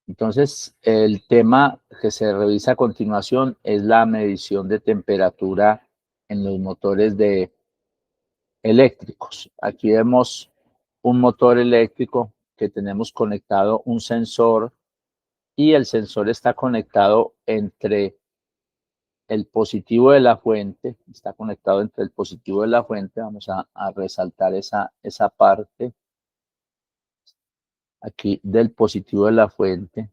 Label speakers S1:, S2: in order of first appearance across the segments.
S1: Entonces, el tema que se revisa a continuación es la medición de temperatura en los motores eléctricos. Aquí vemos un motor eléctrico que tenemos conectado un sensor y el sensor está conectado entre el positivo de la fuente, está conectado entre el positivo de la fuente, vamos a resaltar esa parte aquí del positivo de la fuente.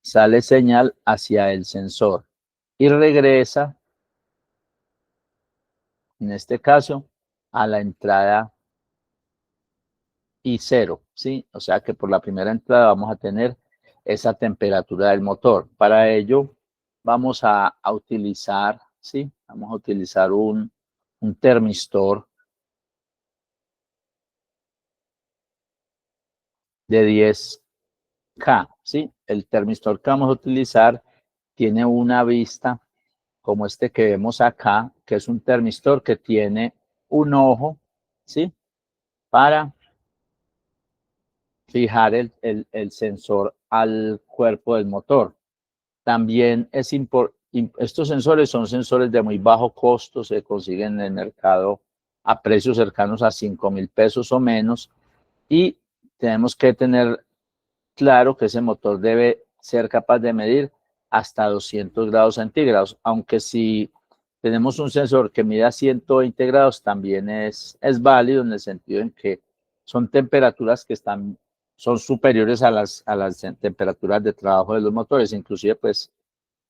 S1: Sale señal hacia el sensor y regresa, en este caso, a la entrada I0, ¿sí? O sea que por la primera entrada vamos a tener esa temperatura del motor. Para ello vamos a utilizar, ¿sí? Vamos a utilizar un termistor de 10K, ¿sí? El termistor que vamos a utilizar tiene una vista como este que vemos acá, que es un termistor que tiene un ojo, ¿sí? Para fijar el sensor al cuerpo del motor. También es estos sensores son sensores de muy bajo costo, se consiguen en el mercado a precios cercanos a 5.000 pesos o menos, y tenemos que tener claro que ese motor debe ser capaz de medir hasta 200 grados centígrados, aunque si tenemos un sensor que mida 120 grados también es válido en el sentido en que son temperaturas que son superiores a las temperaturas de trabajo de los motores. Inclusive, pues,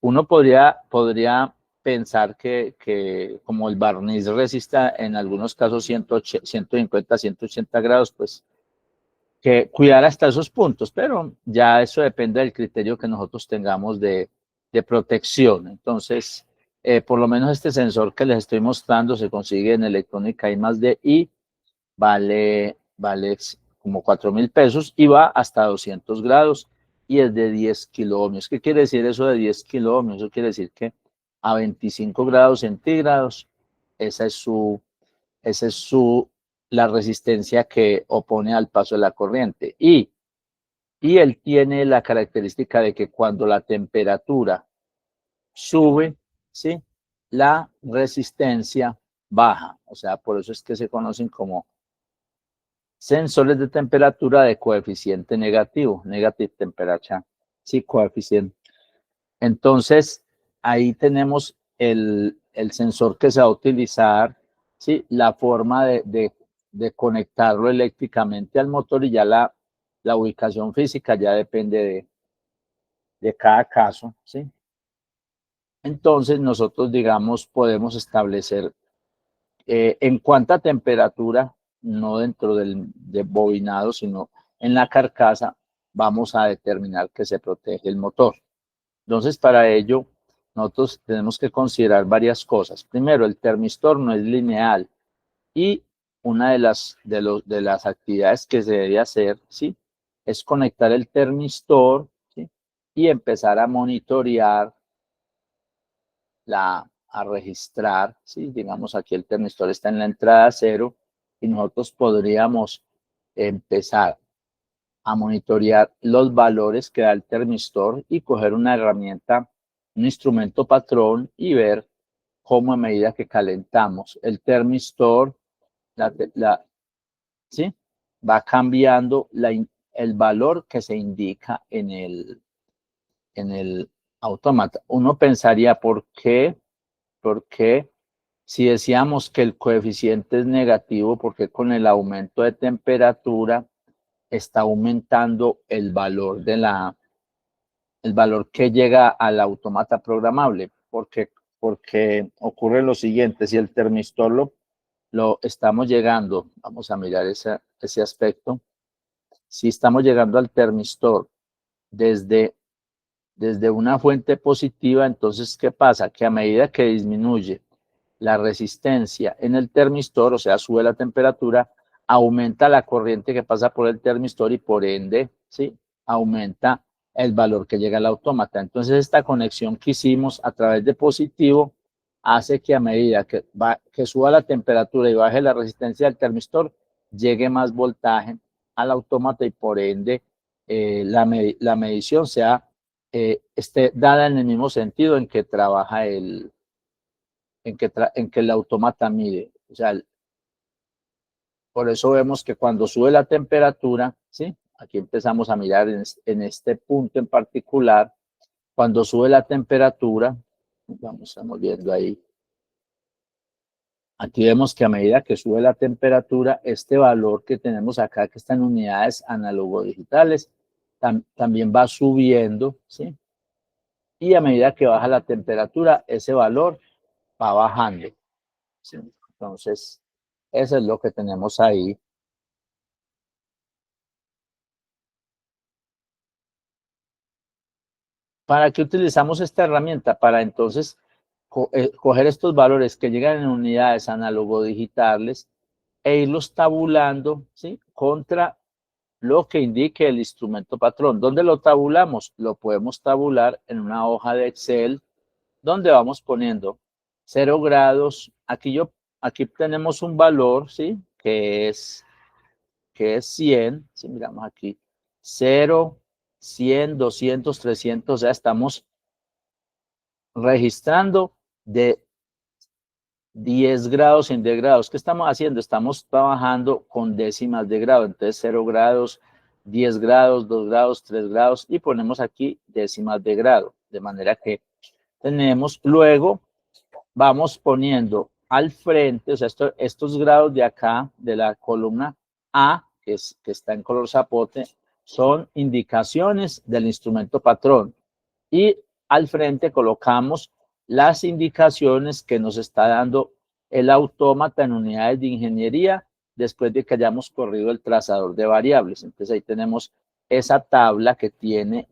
S1: uno podría pensar que como el barniz resista en algunos casos 150, 180 grados, pues que cuidar hasta esos puntos, pero ya eso depende del criterio que nosotros tengamos de protección. Entonces, por lo menos este sensor que les estoy mostrando se consigue en Electrónica I+D vale como 4.000 pesos y va hasta 200 grados y es de 10 kiloohmios. ¿Qué quiere decir eso de 10 kiloohmios? Eso quiere decir que a 25 grados centígrados esa es la resistencia que opone al paso de la corriente. Y él tiene la característica de que cuando la temperatura sube, ¿sí? La resistencia baja. O sea, por eso es que se conocen como sensores de temperatura de coeficiente negativo, negative temperature, sí, coeficiente. Entonces, ahí tenemos el sensor que se va a utilizar, ¿sí? La forma de conectarlo eléctricamente al motor, y ya la ubicación física ya depende de cada caso, ¿sí? Entonces, nosotros, digamos, podemos establecer en cuánta temperatura, no dentro del bobinado, sino en la carcasa, vamos a determinar que se protege el motor. Entonces, para ello, nosotros tenemos que considerar varias cosas. Primero, el termistor no es lineal y una de las actividades que se debe hacer, ¿sí? Es conectar el termistor, ¿sí? Y empezar a monitorear, a registrar, ¿sí? Digamos, aquí el termistor está en la entrada 0 y nosotros podríamos empezar a monitorear los valores que da el termistor y coger una herramienta, un instrumento patrón, y ver cómo a medida que calentamos el termistor, ¿sí? Va cambiando el valor que se indica en el autómata. Uno pensaría, ¿por qué? Porque si decíamos que el coeficiente es negativo, porque con el aumento de temperatura está aumentando el valor el valor que llega al autómata programable? Porque ocurre lo siguiente: si el termistor lo estamos llegando, vamos a mirar ese aspecto, si estamos llegando al termistor desde una fuente positiva, entonces, ¿qué pasa? Que a medida que disminuye la resistencia en el termistor, o sea, sube la temperatura, aumenta la corriente que pasa por el termistor y por ende, ¿sí? Aumenta el valor que llega al autómata. Entonces, esta conexión que hicimos a través de positivo hace que a medida que suba la temperatura y baje la resistencia del termistor, llegue más voltaje al autómata y por ende la medición sea esté dada en el mismo sentido en que trabaja en que el autómata mide. O sea, por eso vemos que cuando sube la temperatura, ¿sí? Aquí empezamos a mirar en este punto en particular, cuando sube la temperatura, estamos viendo ahí. Aquí vemos que a medida que sube la temperatura, este valor que tenemos acá, que está en unidades análogo-digitales, también va subiendo, ¿sí? Y a medida que baja la temperatura, ese valor va bajando, ¿sí? Entonces, eso es lo que tenemos ahí. ¿Para qué utilizamos esta herramienta? Para entonces coger estos valores que llegan en unidades análogo-digitales e irlos tabulando, ¿sí? Contra lo que indique el instrumento patrón. ¿Dónde lo tabulamos? Lo podemos tabular en una hoja de Excel donde vamos poniendo 0 grados. Aquí tenemos un valor, ¿sí? Que es 100. Si miramos aquí, 0, 100, 200, 300, o sea, estamos registrando de 10 grados en 10 grados. ¿Qué estamos haciendo? Estamos trabajando con décimas de grado. Entonces, 0 grados, 10 grados, 2 grados, 3 grados y ponemos aquí décimas de grado. De manera que tenemos, luego vamos poniendo al frente, o sea, estos grados de acá, de la columna A, que está en color zapote, son indicaciones del instrumento patrón. Y al frente colocamos las indicaciones que nos está dando el autómata en unidades de ingeniería después de que hayamos corrido el trazador de variables. Entonces ahí tenemos esa tabla que tiene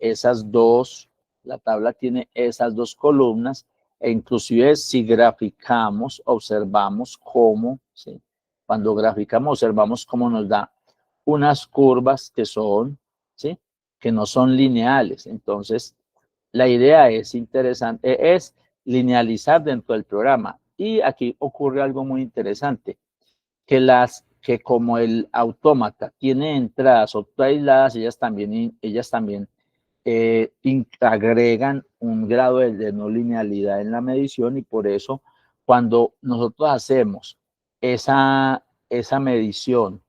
S1: la tabla tiene esas dos columnas e inclusive si graficamos, observamos cómo, ¿sí? Cuando graficamos, observamos cómo nos da unas curvas que son, ¿sí? Que no son lineales. Entonces, la idea es interesante, es linealizar dentro del programa. Y aquí ocurre algo muy interesante, que como el autómata tiene entradas aisladas, ellas también agregan un grado de no linealidad en la medición y por eso cuando nosotros hacemos esa medición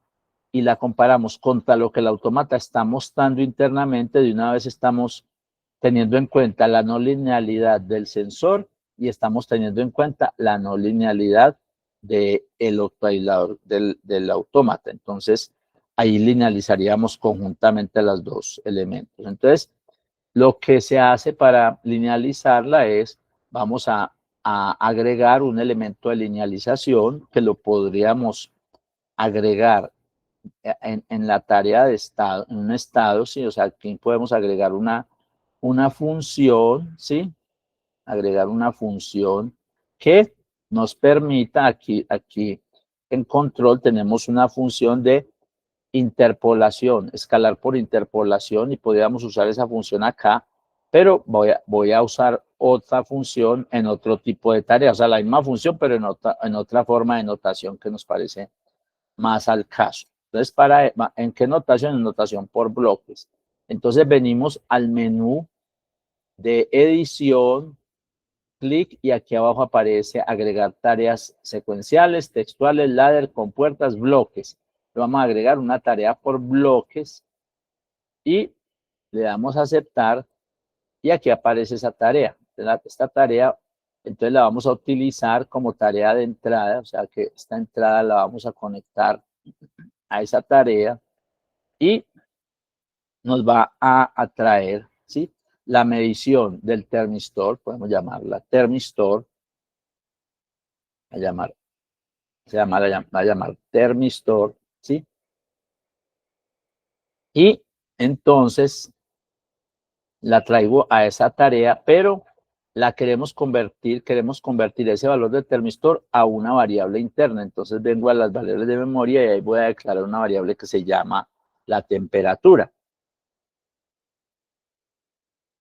S1: y la comparamos contra lo que el autómata está mostrando internamente, de una vez estamos teniendo en cuenta la no linealidad del sensor y estamos teniendo en cuenta la no linealidad del autoaislador del autómata. Entonces, ahí linealizaríamos conjuntamente los dos elementos. Entonces, lo que se hace para linealizarla es, vamos a agregar un elemento de linealización que lo podríamos agregar en la tarea de estado, en un estado, ¿sí? O sea, aquí podemos agregar una función, ¿sí? Agregar una función que nos permita, aquí en control tenemos una función de interpolación, escalar por interpolación y podríamos usar esa función acá, pero voy a usar otra función en otro tipo de tarea, o sea, la misma función, pero en otra forma de notación que nos parece más al caso. Entonces, ¿en qué notación? En notación por bloques. Entonces, venimos al menú de edición, clic y aquí abajo aparece agregar tareas secuenciales, textuales, ladder, compuertas, bloques. Le vamos a agregar una tarea por bloques y le damos a aceptar y aquí aparece esa tarea. Esta tarea, entonces la vamos a utilizar como tarea de entrada, o sea que esta entrada la vamos a conectar a esa tarea y nos va a atraer, ¿sí? La medición del termistor, podemos llamarla termistor, va a llamar termistor, ¿sí? Y entonces la traigo a esa tarea, pero la queremos convertir ese valor del termistor a una variable interna. Entonces vengo a las variables de memoria y ahí voy a declarar una variable que se llama la temperatura.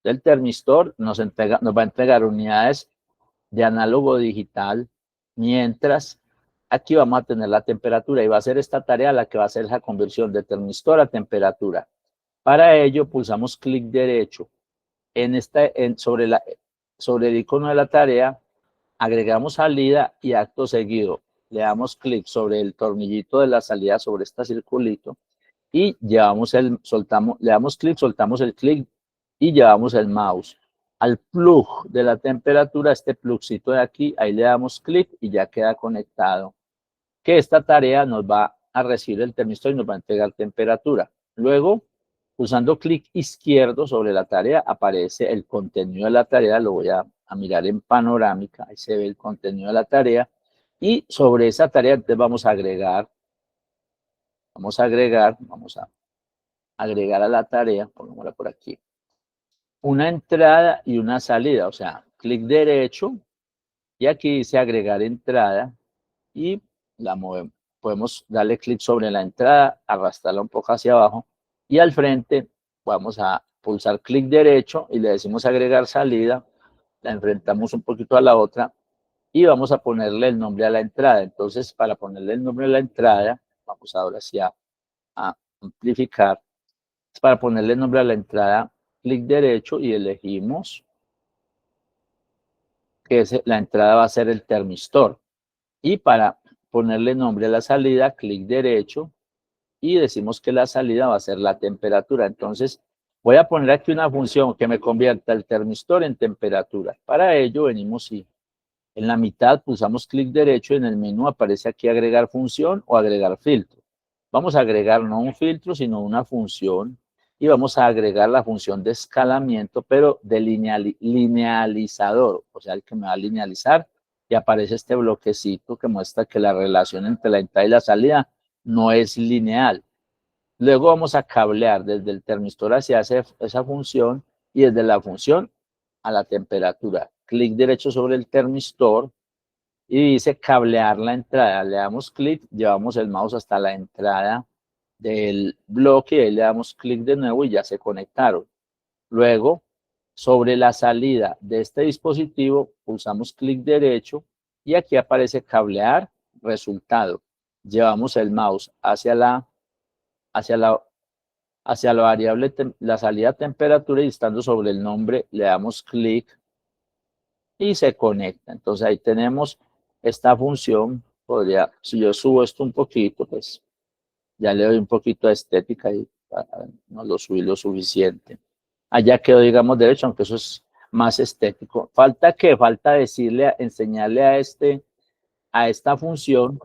S1: El termistor nos va a entregar unidades de análogo digital, mientras aquí vamos a tener la temperatura y va a ser esta tarea la que va a hacer la conversión de termistor a temperatura. Para ello, pulsamos clic derecho sobre el icono de la tarea, agregamos salida y acto seguido le damos clic sobre el tornillito de la salida, sobre este circulito, y le damos clic, soltamos el clic y llevamos el mouse al plug de la temperatura, este plugcito de aquí, ahí le damos clic y ya queda conectado. Que esta tarea nos va a recibir el termistor y nos va a entregar temperatura. Luego, pulsando clic izquierdo sobre la tarea, aparece el contenido de la tarea. Lo voy a mirar en panorámica. Ahí se ve el contenido de la tarea. Y sobre esa tarea, entonces vamos a agregar a la tarea, pongámosla por aquí, una entrada y una salida. O sea, clic derecho y aquí dice agregar entrada y la movemos. Podemos darle clic sobre la entrada, arrastrarla un poco hacia abajo y al frente vamos a pulsar clic derecho y le decimos agregar salida, la enfrentamos un poquito a la otra y vamos a ponerle el nombre a la entrada. Entonces, para ponerle el nombre a la entrada, vamos ahora sí a amplificar. Para ponerle el nombre a la entrada, clic derecho y elegimos que la entrada va a ser el termistor. Y para ponerle nombre a la salida, clic derecho y decimos que la salida va a ser la temperatura. Entonces, voy a poner aquí una función que me convierta el termistor en temperatura. Para ello, venimos y en la mitad pulsamos clic derecho y en el menú aparece aquí agregar función o agregar filtro. Vamos a agregar no un filtro, sino una función y vamos a agregar la función de escalamiento, pero de linealizador, o sea, el que me va a linealizar y aparece este bloquecito que muestra que la relación entre la entrada y la salida no es lineal. Luego vamos a cablear desde el termistor hacia esa función y desde la función a la temperatura. Clic derecho sobre el termistor y dice cablear la entrada. Le damos clic, llevamos el mouse hasta la entrada del bloque y ahí le damos clic de nuevo y ya se conectaron. Luego, sobre la salida de este dispositivo, pulsamos clic derecho y aquí aparece cablear resultado. Llevamos el mouse hacia la variable, la salida temperatura y estando sobre el nombre le damos clic y se conecta. Entonces ahí tenemos esta función. Si yo subo esto un poquito, pues ya le doy un poquito de estética y no lo subí lo suficiente. Allá quedó, digamos, derecho, aunque eso es más estético. Falta enseñarle a esta función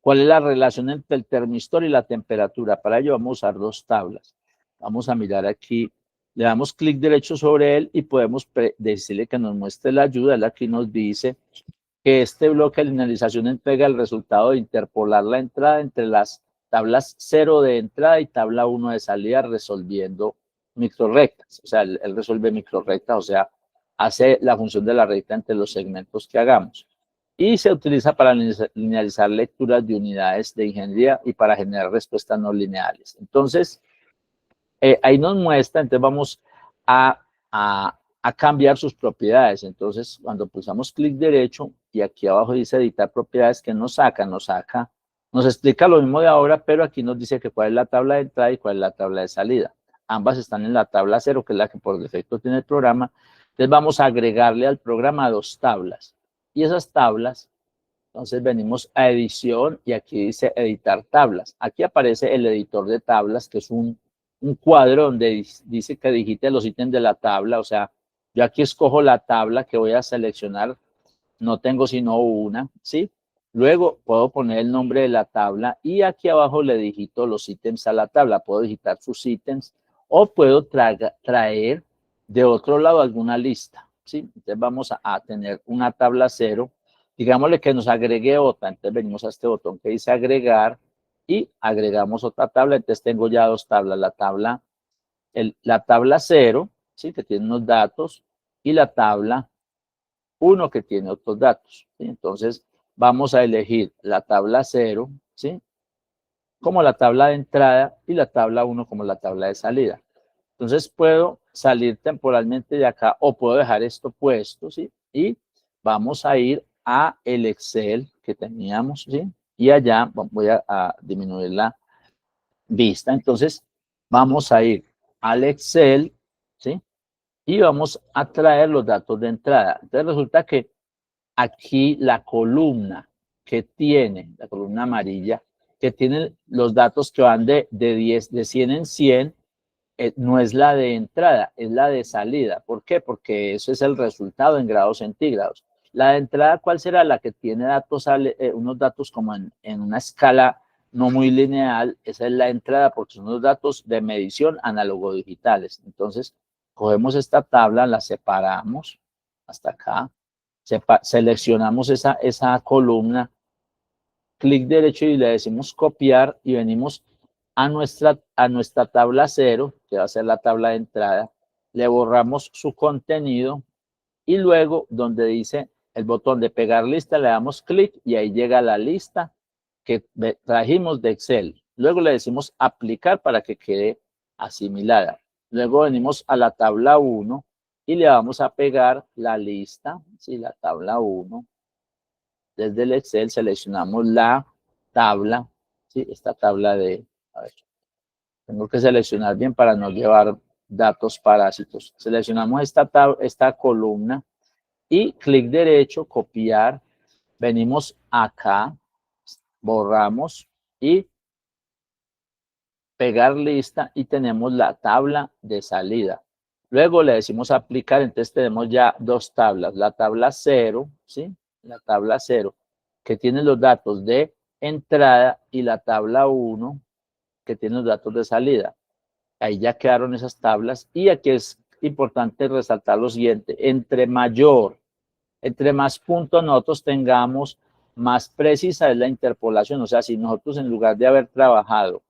S1: cuál es la relación entre el termistor y la temperatura. Para ello vamos a usar dos tablas. Vamos a mirar aquí, le damos clic derecho sobre él y podemos decirle que nos muestre la ayuda. Él aquí nos dice que este bloque de linealización entrega el resultado de interpolar la entrada entre las tablas 0 de entrada y tabla 1 de salida resolviendo microrrectas. O sea, él resuelve microrrectas, o sea, hace la función de la recta entre los segmentos que hagamos. Y se utiliza para linealizar lecturas de unidades de ingeniería y para generar respuestas no lineales. Entonces, ahí nos muestra, entonces vamos a cambiar sus propiedades. Entonces, cuando pulsamos clic derecho y aquí abajo dice editar propiedades, que nos explica lo mismo de ahora, pero aquí nos dice que cuál es la tabla de entrada y cuál es la tabla de salida. Ambas están en la tabla 0, que es la que por defecto tiene el programa. Entonces vamos a agregarle al programa dos tablas. Y esas tablas, entonces venimos a edición y aquí dice editar tablas. Aquí aparece el editor de tablas, que es un cuadro donde dice que digite los ítems de la tabla. O sea, yo aquí escojo la tabla que voy a seleccionar, no tengo sino una, ¿sí? Luego puedo poner el nombre de la tabla y aquí abajo le digito los ítems a la tabla. Puedo digitar sus ítems o puedo traer de otro lado alguna lista, ¿sí? Entonces vamos a tener una tabla 0. Digámosle que nos agregue otra. Entonces venimos a este botón que dice agregar y agregamos otra tabla. Entonces tengo ya dos tablas, la tabla 0, ¿sí? Que tiene unos datos, y la tabla 1 que tiene otros datos, ¿sí? Entonces vamos a elegir la tabla 0, ¿sí? Como la tabla de entrada y la tabla 1 como la tabla de salida. Entonces puedo salir temporalmente de acá o puedo dejar esto puesto, ¿sí? Y vamos a ir a el Excel que teníamos, ¿sí? Y allá voy a disminuir la vista. Entonces, vamos a ir al Excel, ¿sí? Y vamos a traer los datos de entrada. Entonces, resulta que aquí la columna que tiene, la columna amarilla, que tiene los datos que van de 100 en 100, no es la de entrada, es la de salida. ¿Por qué? Porque eso es el resultado en grados centígrados. La de entrada, ¿cuál será? La que tiene datos, unos datos como en una escala no muy lineal. Esa es la entrada porque son unos datos de medición análogo-digitales. Entonces, cogemos esta tabla, la separamos hasta acá, seleccionamos esa columna, clic derecho y le decimos copiar y venimos a nuestra tabla 0, que va a ser la tabla de entrada, le borramos su contenido y luego donde dice el botón de pegar lista le damos clic y ahí llega la lista que trajimos de Excel. Luego le decimos aplicar para que quede asimilada. Luego venimos a la tabla 1 y le vamos a pegar la lista, ¿sí? La tabla 1. Desde el Excel seleccionamos la tabla, ¿sí? Esta tabla de, a ver, tengo que seleccionar bien para no llevar datos parásitos. Seleccionamos esta columna y clic derecho, copiar, venimos acá, borramos y pegar lista y tenemos la tabla de salida. Luego le decimos aplicar, entonces tenemos ya dos tablas, la tabla 0, ¿sí? La tabla 0, que tiene los datos de entrada y la tabla 1, que tiene los datos de salida. Ahí ya quedaron esas tablas y aquí es importante resaltar lo siguiente, entre más puntos nosotros tengamos, más precisa es la interpolación. O sea, si nosotros en lugar de haber trabajado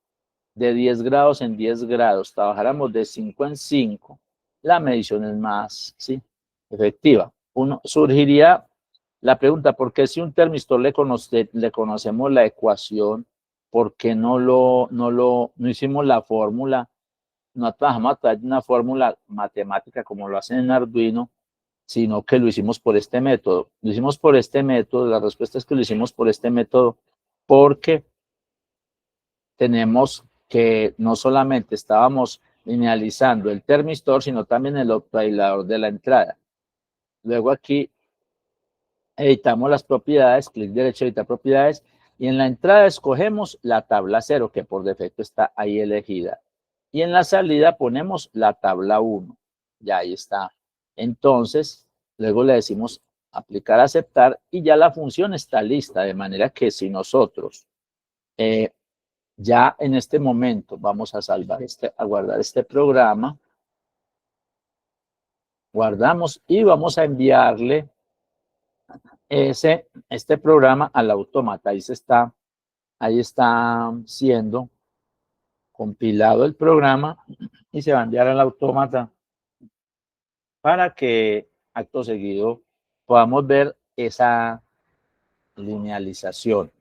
S1: de 10 grados en 10 grados, trabajáramos de 5 en 5, la medición es más, ¿sí?, efectiva. Surgiría la pregunta, ¿por qué si un termistor le conocemos la ecuación, por qué no hicimos la fórmula? No trabajamos a través de una fórmula matemática como lo hacen en Arduino, sino que lo hicimos por este método. Lo hicimos por este método, la respuesta es que lo hicimos por este método porque tenemos que no solamente estábamos linealizando el termistor, sino también el octoaislador de la entrada. Luego aquí editamos las propiedades, clic derecho, editar propiedades, y en la entrada escogemos la tabla 0, que por defecto está ahí elegida. Y en la salida ponemos la tabla 1. Ya ahí está. Entonces, luego le decimos aplicar, aceptar, y ya la función está lista, de manera que si nosotros ya en este momento vamos a a guardar este programa, guardamos y vamos a enviarle este programa al autómata. Ahí está siendo compilado el programa y se va a enviar al autómata para que acto seguido podamos ver esa linealización.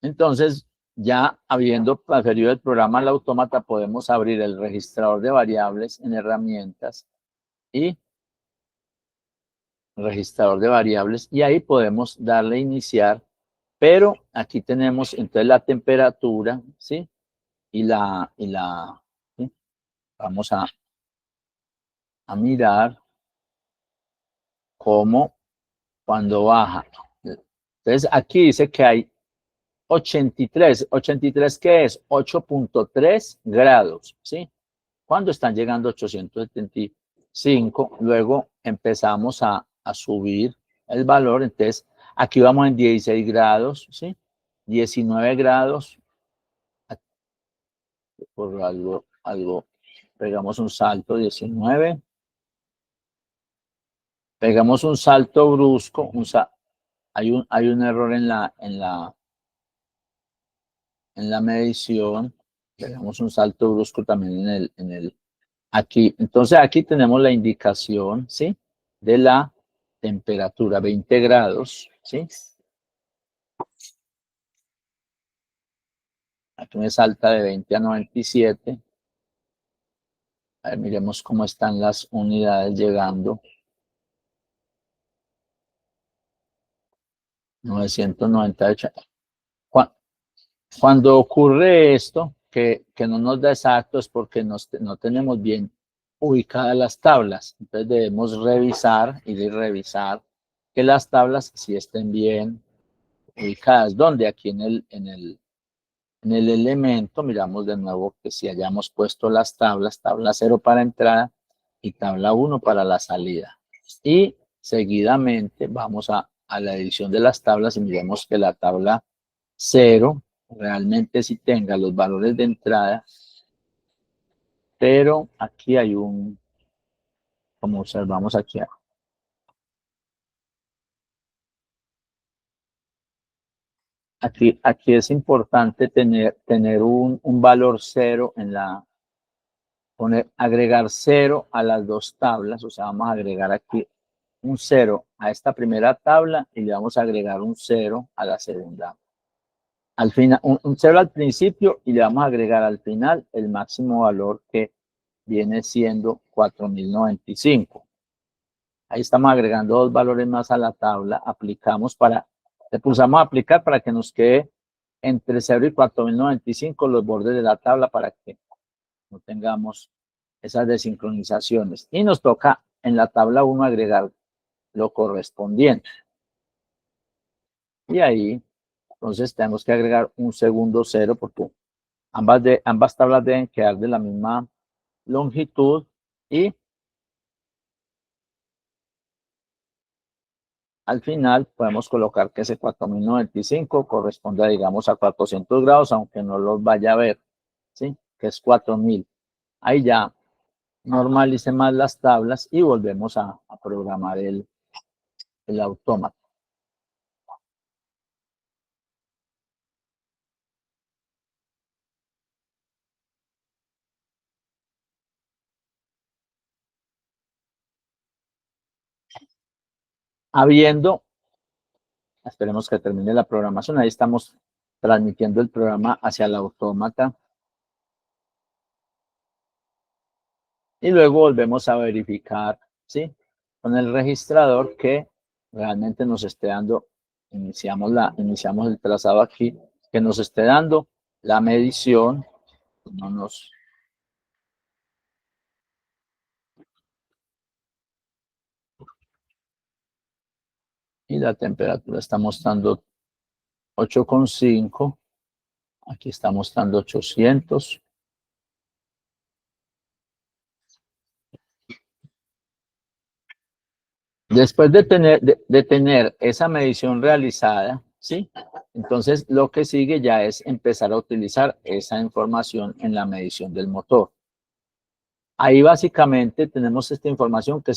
S1: Entonces, ya habiendo transferido el programa al autómata, podemos abrir el registrador de variables en herramientas y registrador de variables y ahí podemos darle a iniciar, pero aquí tenemos entonces la temperatura, ¿sí? ¿Sí? Vamos a mirar cómo cuando baja. Entonces aquí dice que hay 83. ¿83 qué es? 8.3 grados, ¿sí? Cuando están llegando a 875, luego empezamos a subir el valor. Entonces, aquí vamos en 16 grados, ¿sí? 19 grados. Por algo, pegamos un salto, 19. Pegamos un salto brusco. Hay un error en la medición. Pegamos un salto brusco también aquí. Entonces, aquí tenemos la indicación, ¿sí?, de la temperatura, 20 grados, ¿sí? Aquí me salta de 20 a 97. A ver, miremos cómo están las unidades llegando. 998. Cuando ocurre esto, que no nos da exacto, es porque no tenemos bien ubicadas las tablas. Entonces debemos revisar y revisar que las tablas sí estén bien ubicadas. ¿Dónde? Aquí en el elemento, miramos de nuevo que si hayamos puesto las tablas, tabla 0 para entrada y tabla 1 para la salida. Y seguidamente vamos a la edición de las tablas y miremos que la tabla 0 realmente sí tenga los valores de entrada, pero aquí hay como observamos aquí, aquí es importante tener un valor 0 agregar 0 a las dos tablas, o sea, vamos a agregar aquí un 0 a esta primera tabla y le vamos a agregar un 0 a la segunda. Al final, un 0 al principio y le vamos a agregar al final el máximo valor que viene siendo 4095. Ahí estamos agregando dos valores más a la tabla, le pulsamos a aplicar para que nos quede entre 0 y 4095 los bordes de la tabla para que no tengamos esas desincronizaciones. Y nos toca en la tabla 1 agregar lo correspondiente. Y ahí, entonces, tenemos que agregar un segundo 0 porque ambas tablas deben quedar de la misma longitud y al final podemos colocar que ese 4095 corresponde, digamos, a 400 grados, aunque no los vaya a ver, ¿sí? Que es 4000. Ahí ya normalice más las tablas y volvemos a programar el autómata. Esperemos que termine la programación, ahí estamos transmitiendo el programa hacia el autómata. Y luego volvemos a verificar, ¿sí? Con el registrador que realmente nos esté dando, iniciamos el trazado aquí, que nos esté dando la medición, y la temperatura está mostrando 8,5, aquí está mostrando 800. Después de tener esa medición realizada, ¿sí? Entonces, lo que sigue ya es empezar a utilizar esa información en la medición del motor. Ahí básicamente tenemos esta información que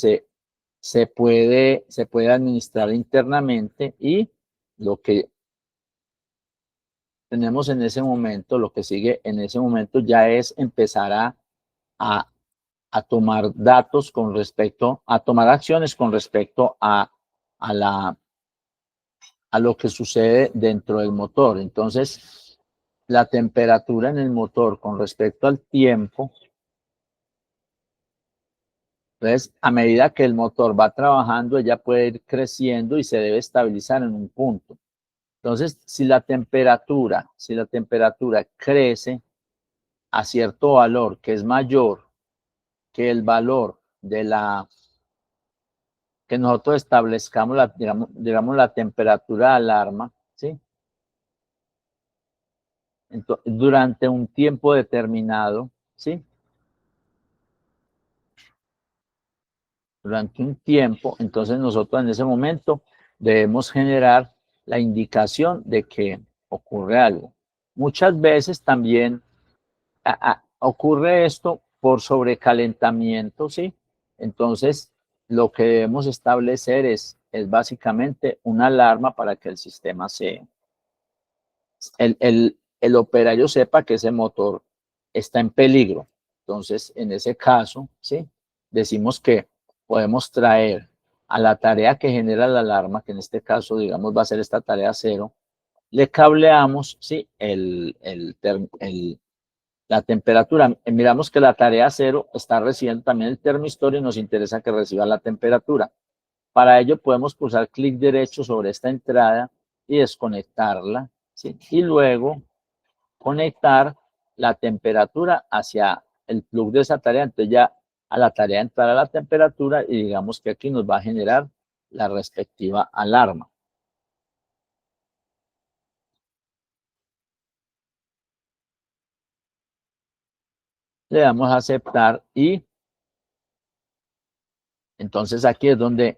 S1: se puede administrar internamente y lo que tenemos en ese momento, lo que sigue en ese momento ya es empezar a tomar datos con respecto, a tomar acciones con respecto a lo que sucede dentro del motor. Entonces, la temperatura en el motor con respecto al tiempo. Entonces, a medida que el motor va trabajando, ella puede ir creciendo y se debe estabilizar en un punto. Entonces, si la temperatura crece a cierto valor que es mayor que el valor que nosotros establezcamos, digamos la temperatura de alarma, ¿sí? Entonces, durante un tiempo determinado, ¿sí? Durante un tiempo, entonces nosotros en ese momento debemos generar la indicación de que ocurre algo. Muchas veces también ocurre esto por sobrecalentamiento, ¿sí? Entonces, lo que debemos establecer es básicamente una alarma para que el sistema el operario sepa que ese motor está en peligro. Entonces, en ese caso, ¿sí? Decimos que podemos traer a la tarea que genera la alarma, que en este caso, digamos, va a ser esta tarea 0, le cableamos, ¿sí? La temperatura. Miramos que la tarea 0 está recibiendo también el termistor y nos interesa que reciba la temperatura. Para ello podemos pulsar clic derecho sobre esta entrada y desconectarla, ¿sí? Y luego conectar la temperatura hacia el plug de esa tarea. Entonces ya a la tarea entrará la temperatura y digamos que aquí nos va a generar la respectiva alarma. Le damos a aceptar y entonces aquí es donde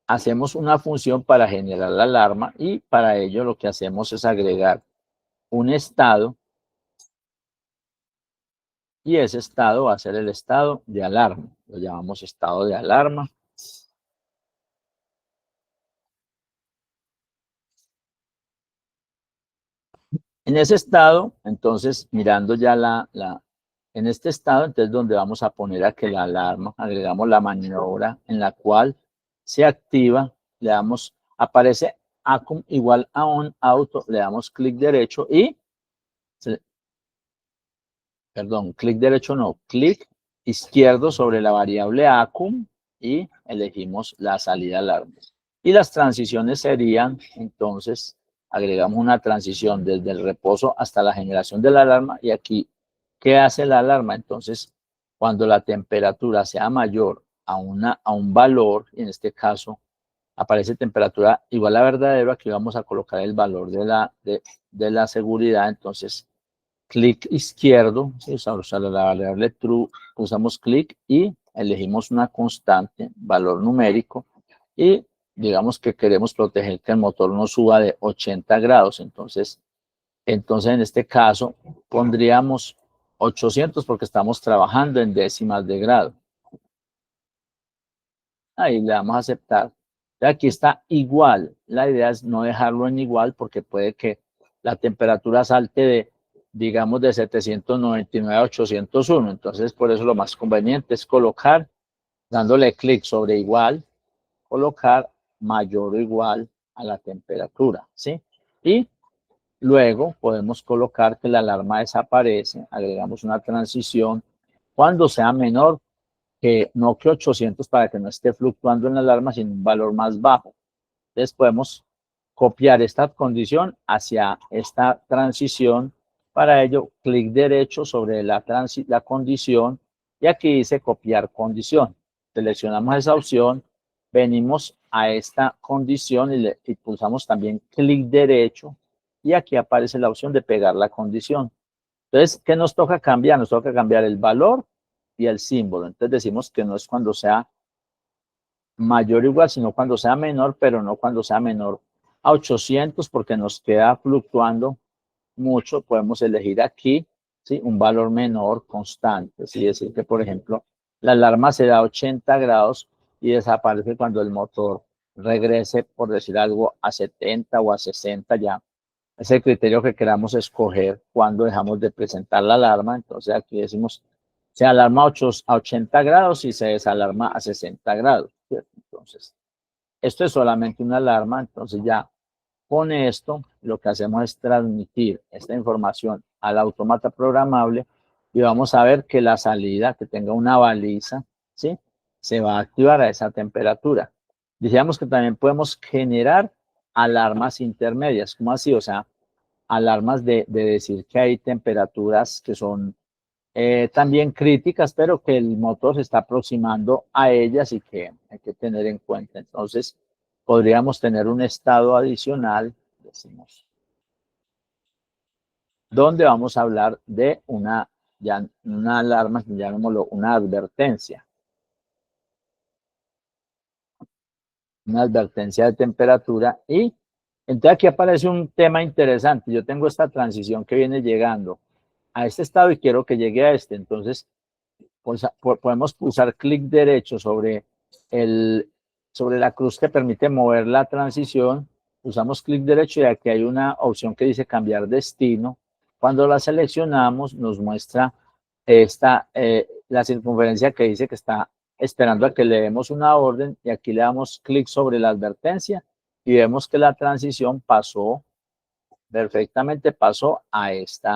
S1: hacemos una función para generar la alarma y para ello lo que hacemos es agregar un estado y ese estado va a ser el estado de alarma. Lo llamamos estado de alarma. En ese estado, entonces, mirando ya en este estado, entonces donde vamos a poner a que la alarma, agregamos la maniobra en la cual se activa, le damos, aparece ACUM igual a on auto, le damos clic derecho y, perdón, clic derecho no, clic izquierdo sobre la variable ACUM y elegimos la salida alarma. Y las transiciones serían, entonces, agregamos una transición desde el reposo hasta la generación de la alarma y aquí, ¿qué hace la alarma? Entonces, cuando la temperatura sea mayor a un valor, en este caso aparece temperatura igual a verdadero, aquí vamos a colocar el valor de la seguridad, entonces clic izquierdo, ¿sí? Usamos la variable true, usamos clic y elegimos una constante, valor numérico, y digamos que queremos proteger que el motor no suba de 80 grados, entonces en este caso pondríamos 800 porque estamos trabajando en décimas de grado. Ahí le damos a aceptar. Aquí está igual. La idea es no dejarlo en igual porque puede que la temperatura salte de, digamos, de 799 a 801. Entonces, por eso lo más conveniente es colocar, dándole clic sobre igual, colocar mayor o igual a la temperatura, ¿sí? Y luego podemos colocar que la alarma desaparece, agregamos una transición cuando sea menor que no que 800 para que no esté fluctuando en la alarma, sino un valor más bajo. Entonces podemos copiar esta condición hacia esta transición. Para ello, clic derecho sobre la condición y aquí dice copiar condición. Seleccionamos esa opción, venimos a esta condición y pulsamos también clic derecho y aquí aparece la opción de pegar la condición. Entonces, ¿qué nos toca cambiar? Nos toca cambiar el valor y el símbolo. Entonces decimos que no es cuando sea mayor o igual, sino cuando sea menor, pero no cuando sea menor a 800 porque nos queda fluctuando mucho. Podemos elegir aquí, ¿sí? Un valor menor constante. Es decir, que, por ejemplo, la alarma se da a 80 grados y desaparece cuando el motor regrese, por decir algo, a 70 o a 60 ya. Es el criterio que queramos escoger cuando dejamos de presentar la alarma. Entonces aquí decimos, se alarma a 80 grados y se desalarma a 60 grados. ¿Cierto? Entonces, esto es solamente una alarma. Entonces ya con esto lo que hacemos es transmitir esta información al automata programable y vamos a ver que la salida, que tenga una baliza, ¿sí? Se va a activar a esa temperatura. Decíamos que también podemos generar alarmas intermedias. ¿Cómo así? O sea, alarmas de decir que hay temperaturas que son también críticas, pero que el motor se está aproximando a ellas y que hay que tener en cuenta. Entonces, podríamos tener un estado adicional, decimos, donde vamos a hablar de una alarma, llamémoslo una advertencia de temperatura y entonces aquí aparece un tema interesante. Yo tengo esta transición que viene llegando a este estado y quiero que llegue a este. Entonces, podemos pulsar clic derecho sobre la cruz que permite mover la transición. Usamos clic derecho y aquí hay una opción que dice cambiar destino. Cuando la seleccionamos, nos muestra la circunferencia que dice que está esperando a que le demos una orden y aquí le damos clic sobre la advertencia y vemos que la transición pasó perfectamente pasó a este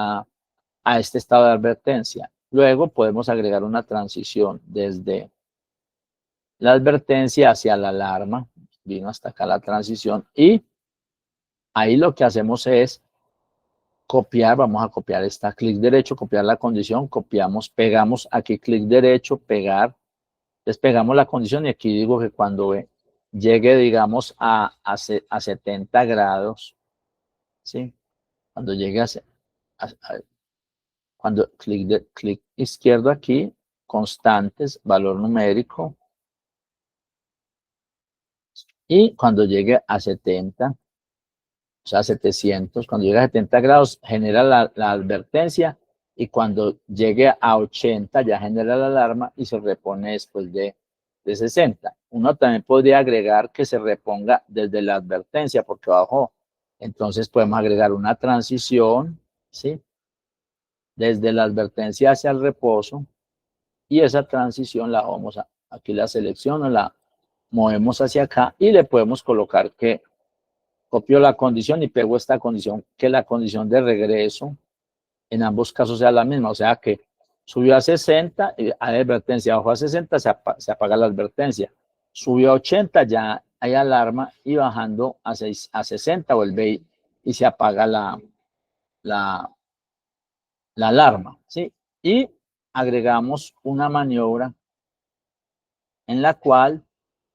S1: estado de advertencia. Luego podemos agregar una transición desde la advertencia hacia la alarma. Vino hasta acá la transición y ahí lo que hacemos es copiar, vamos a copiar esta, clic derecho, copiar la condición, copiamos, pegamos aquí clic derecho, pegar, despegamos la condición y aquí digo que cuando llegue, digamos, a 70 grados, ¿sí? Cuando llegue cuando clic izquierdo aquí, constantes, valor numérico, y cuando llegue a 70, o sea, 700, cuando llegue a 70 grados, genera la advertencia y cuando llegue a 80 ya genera la alarma y se repone después de 60. Uno también podría agregar que se reponga desde la advertencia porque bajó. Entonces podemos agregar una transición, ¿sí? Desde la advertencia hacia el reposo y esa transición la vamos a, aquí la selecciono, la movemos hacia acá y le podemos colocar que copio la condición y pego esta condición, que la condición de regreso en ambos casos sea la misma, o sea que subió a 60, hay advertencia, bajó a 60, se apaga la advertencia, subió a 80, ya hay alarma y bajando a 60 vuelve y se apaga la alarma, ¿sí? Y agregamos una maniobra en la cual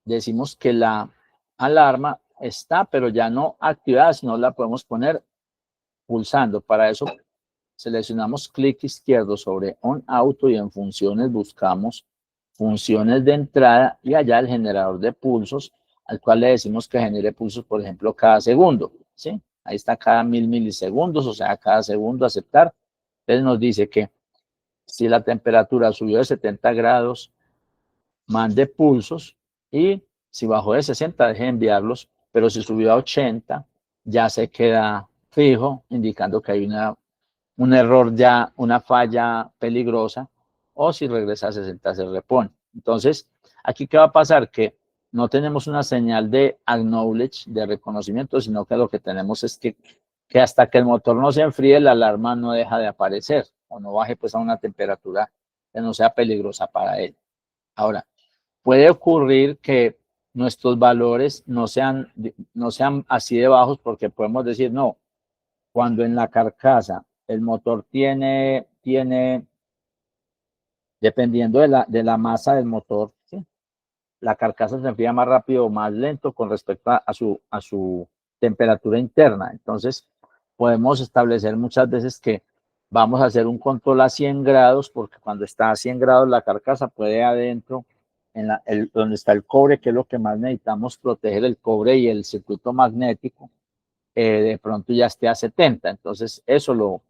S1: decimos que la alarma está, pero ya no activada, sino la podemos poner pulsando. Para eso seleccionamos clic izquierdo sobre On Auto y en funciones buscamos funciones de entrada y allá el generador de pulsos, al cual le decimos que genere pulsos, por ejemplo, cada segundo, ¿sí? Ahí está cada 1000 milisegundos, o sea, cada segundo aceptar. Entonces nos dice que si la temperatura subió de 70 grados, mande pulsos y si bajó de 60, deje de enviarlos, pero si subió a 80, ya se queda fijo, indicando que hay un error ya, una falla peligrosa, o si regresa a 60 se repone. Entonces, aquí ¿qué va a pasar? Que no tenemos una señal de acknowledge, de reconocimiento, sino que lo que tenemos es que hasta que el motor no se enfríe, la alarma no deja de aparecer, o no baje pues a una temperatura que no sea peligrosa para él. Ahora, puede ocurrir que nuestros valores no sean así de bajos porque podemos decir, no, cuando en la carcasa el motor tiene dependiendo de la masa del motor, ¿sí? La carcasa se enfría más rápido o más lento con respecto a su temperatura interna. Entonces, podemos establecer muchas veces que vamos a hacer un control a 100 grados, porque cuando está a 100 grados la carcasa puede adentro, donde está el cobre, que es lo que más necesitamos proteger, el cobre y el circuito magnético, de pronto ya esté a 70. Entonces, eso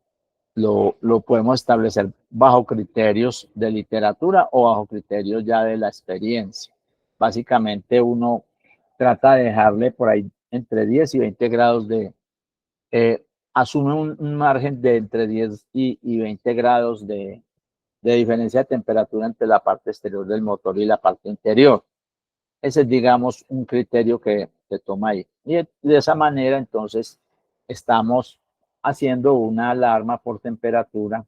S1: lo podemos establecer bajo criterios de literatura o bajo criterios ya de la experiencia. Básicamente uno trata de dejarle por ahí entre 10 y 20 grados asume un margen de entre 10 y 20 grados de diferencia de temperatura entre la parte exterior del motor y la parte interior. Ese es, digamos, un criterio que se toma ahí. Y de esa manera, entonces, estamos haciendo una alarma por temperatura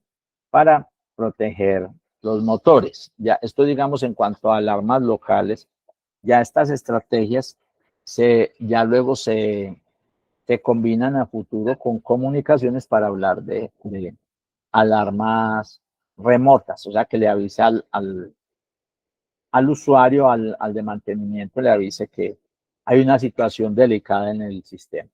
S1: para proteger los motores. Ya esto, digamos, en cuanto a alarmas locales, ya estas estrategias ya luego se combinan a futuro con comunicaciones para hablar de alarmas remotas, o sea, que le avise al usuario, al de mantenimiento, le avise que hay una situación delicada en el sistema.